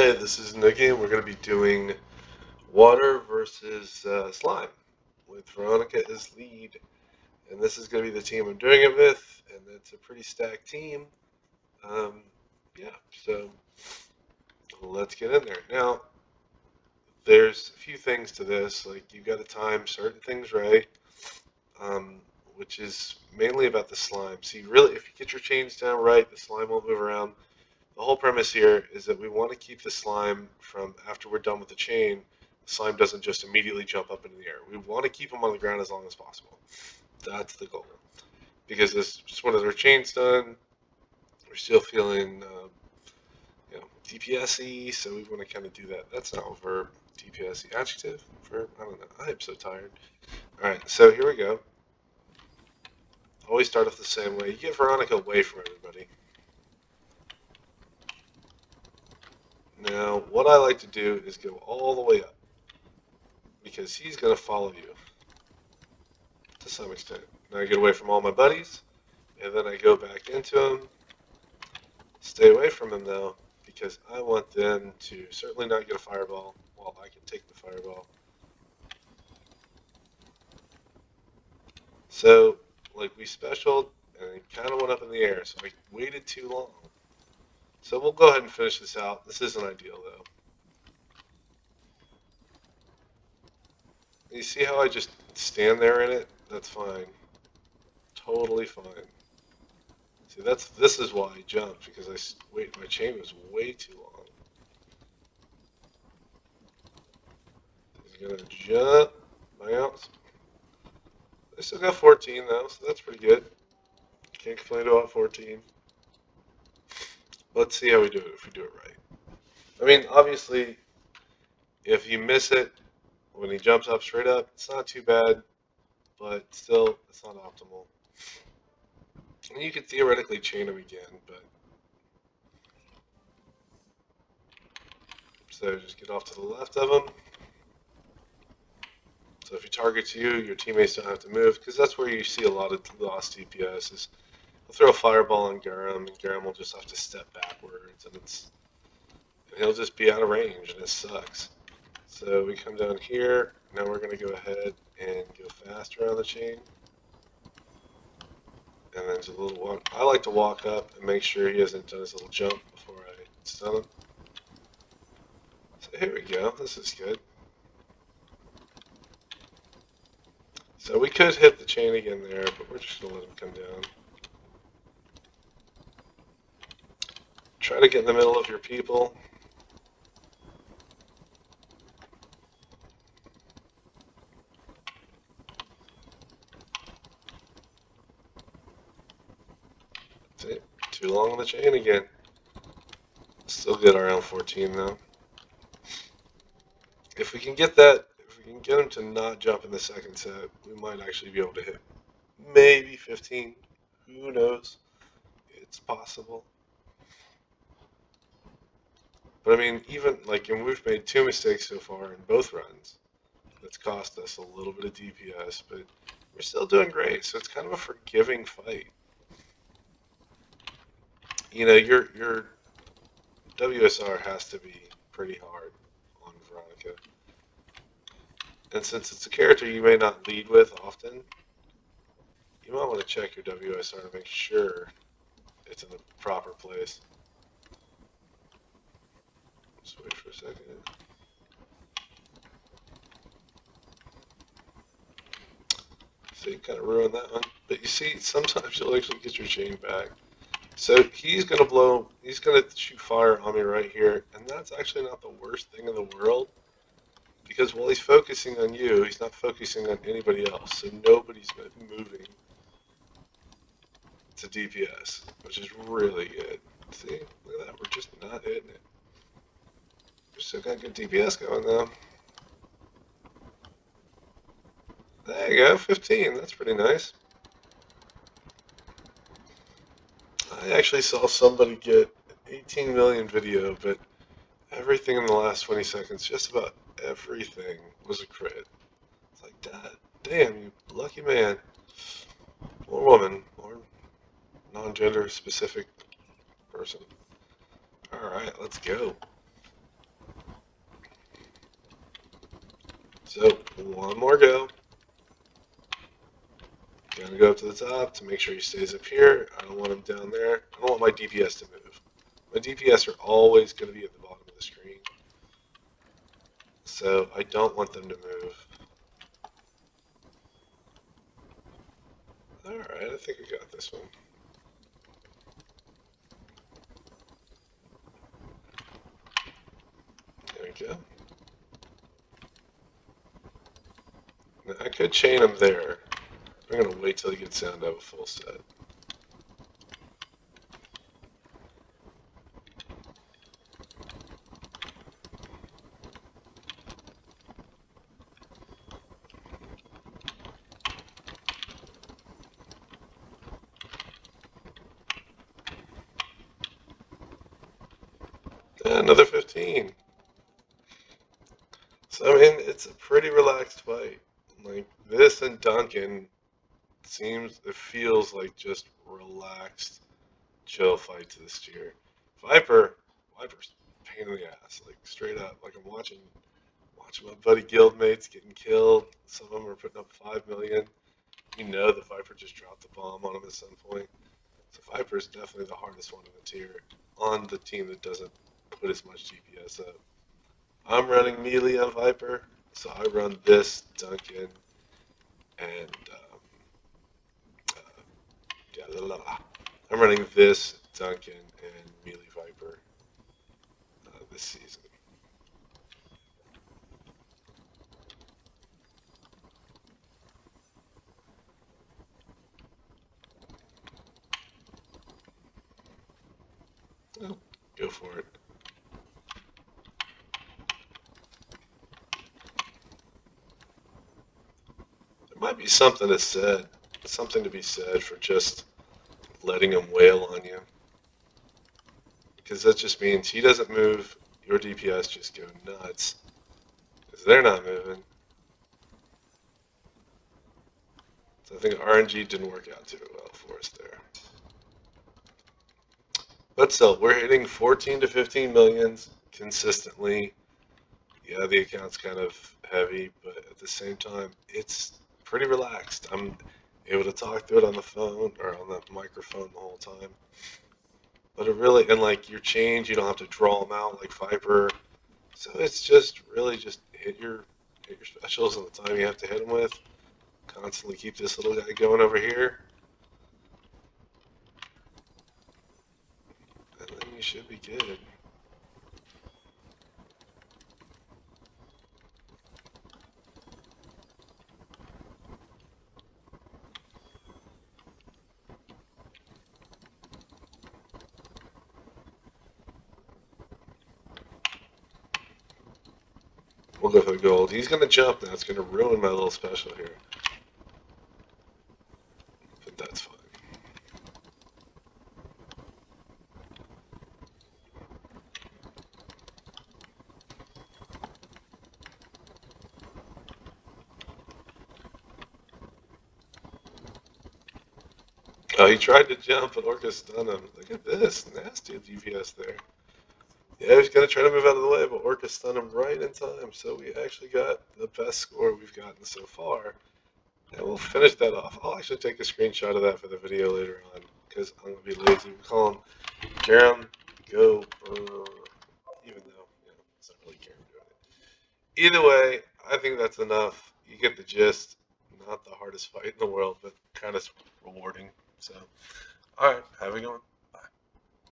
Hey, this is Noogie, and we're going to be doing water versus slime with Veronica as lead. And this is going to be the team I'm doing it with, and it's a pretty stacked team. Um, yeah, so let's get in there. Now, there's a few things to this. Like, you got to time certain things right, um, which is mainly about the slime. So, if you get your chains down right, the slime won't move around. The whole premise here is that we want to keep the slime from, after we're done with the chain, the slime doesn't just immediately jump up into the air. We want to keep them on the ground as long as possible. That's the goal. Because this just one of their chains done, we're still feeling, DPS-y, so we want to kind of do that. That's not a verb. DPS-y. Adjective? Verb? I don't know. I am so tired. Alright, so here we go. Always start off the same way. You get Veronica away from everybody. Now, what I like to do is go all the way up, because he's going to follow you to some extent. Now I get away from all my buddies, and then I go back into them. Stay away from them though, because I want them to certainly not get a fireball while I can take the fireball. So, like, we specialed, and it kind of went up in the air, so I waited too long. So we'll go ahead and finish this out. This isn't ideal though. You see how I just stand there in it? That's fine. Totally fine. See, this is why I jumped, because my chain was way too long. He's gonna jump, bounce. I still got 14 though, so that's pretty good. Can't complain about 14. Let's see how we do it if we do it right. I mean, obviously, if you miss it when he jumps up straight up, it's not too bad, but still, it's not optimal. And you could theoretically chain him again, but so just get off to the left of him. So if he targets you, your teammates don't have to move, because that's where you see a lot of lost DPS. Is he'll throw a fireball on Garam, and Garam will just have to step backwards, and he'll just be out of range, and it sucks. So we come down here. Now we're going to go ahead and go faster on the chain. And then just a little walk. I like to walk up and make sure he hasn't done his little jump before I stun him. So here we go. This is good. So we could hit the chain again there, but we're just going to let him come down. Try to get in the middle of your people. See, too long on the chain again. Still get around 14 though. If we can get him to not jump in the second set, we might actually be able to hit maybe 15. Who knows? It's possible. But I mean, even like, and we've made 2 mistakes so far in both runs. That's cost us a little bit of DPS, but we're still doing great. So it's kind of a forgiving fight. You know, your WSR has to be pretty hard on Veronica. And since it's a character you may not lead with often, you might want to check your WSR to make sure it's in the proper place. Just wait for a second. So you kind of ruined that one. But you see, sometimes you'll actually get your chain back. So he's going to shoot fire on me right here. And that's actually not the worst thing in the world. Because while he's focusing on you, he's not focusing on anybody else. So nobody's moving to DPS, which is really good. See, look at that. We're just not hitting it. We've still got good DPS going though. There you go, 15. That's pretty nice. I actually saw somebody get 18 million video, but everything in the last 20 seconds, just about everything, was a crit. It's like, damn, you lucky man. Or woman, or non-gender specific person. Alright, let's go. So, one more go. Gonna go up to the top to make sure he stays up here. I don't want him down there. I don't want my DPS to move. My DPS are always going to be at the bottom of the screen. So I don't want them to move. Alright, I think we got this one. There we go. Now, I could chain him there. I'm going to wait till he gets down to have a full set. Another 15. So, I mean, it's a pretty relaxed fight. Like, this and Duncan it feels like just relaxed, chill fights this year. Viper's a pain in the ass, like, straight up. Like, I'm watching my buddy guildmates getting killed. Some of them are putting up 5 million. You know the Viper just dropped the bomb on him at some point. So Viper is definitely the hardest one in the tier on the team that doesn't put as much DPS up. I'm running melee on Viper, so I run this Duncan and I'm running this Duncan and melee Viper this season. Oh, go for it. There might be something to be said for just letting him wail on you. Because that just means he doesn't move, your DPS just go nuts. Because they're not moving. So I think RNG didn't work out too well for us there. But still, we're hitting 14 to 15 millions consistently. Yeah, the account's kind of heavy, but at the same time, it's pretty relaxed. I'm able to talk to it on the phone or on the microphone the whole time. But it really, and like your change, you don't have to draw them out like Viper. So it's just really just hit your specials on the time you have to hit them with. Constantly keep this little guy going over here. And then you should be good. We'll go for the gold. He's going to jump now. It's going to ruin my little special here. But that's fine. Oh, he tried to jump, but Orca stunned him. Look at this. Nasty DPS there. Yeah, he's going to try to move out of the way, but Orca stunned him right in time. So we actually got the best score we've gotten so far. And we'll finish that off. I'll actually take a screenshot of that for the video later on because I'm going to be lazy. We call him Jerem Go, even though, it's not really Jerem doing it. Either way, I think that's enough. You get the gist. Not the hardest fight in the world, but kind of rewarding. So, alright, have a good one.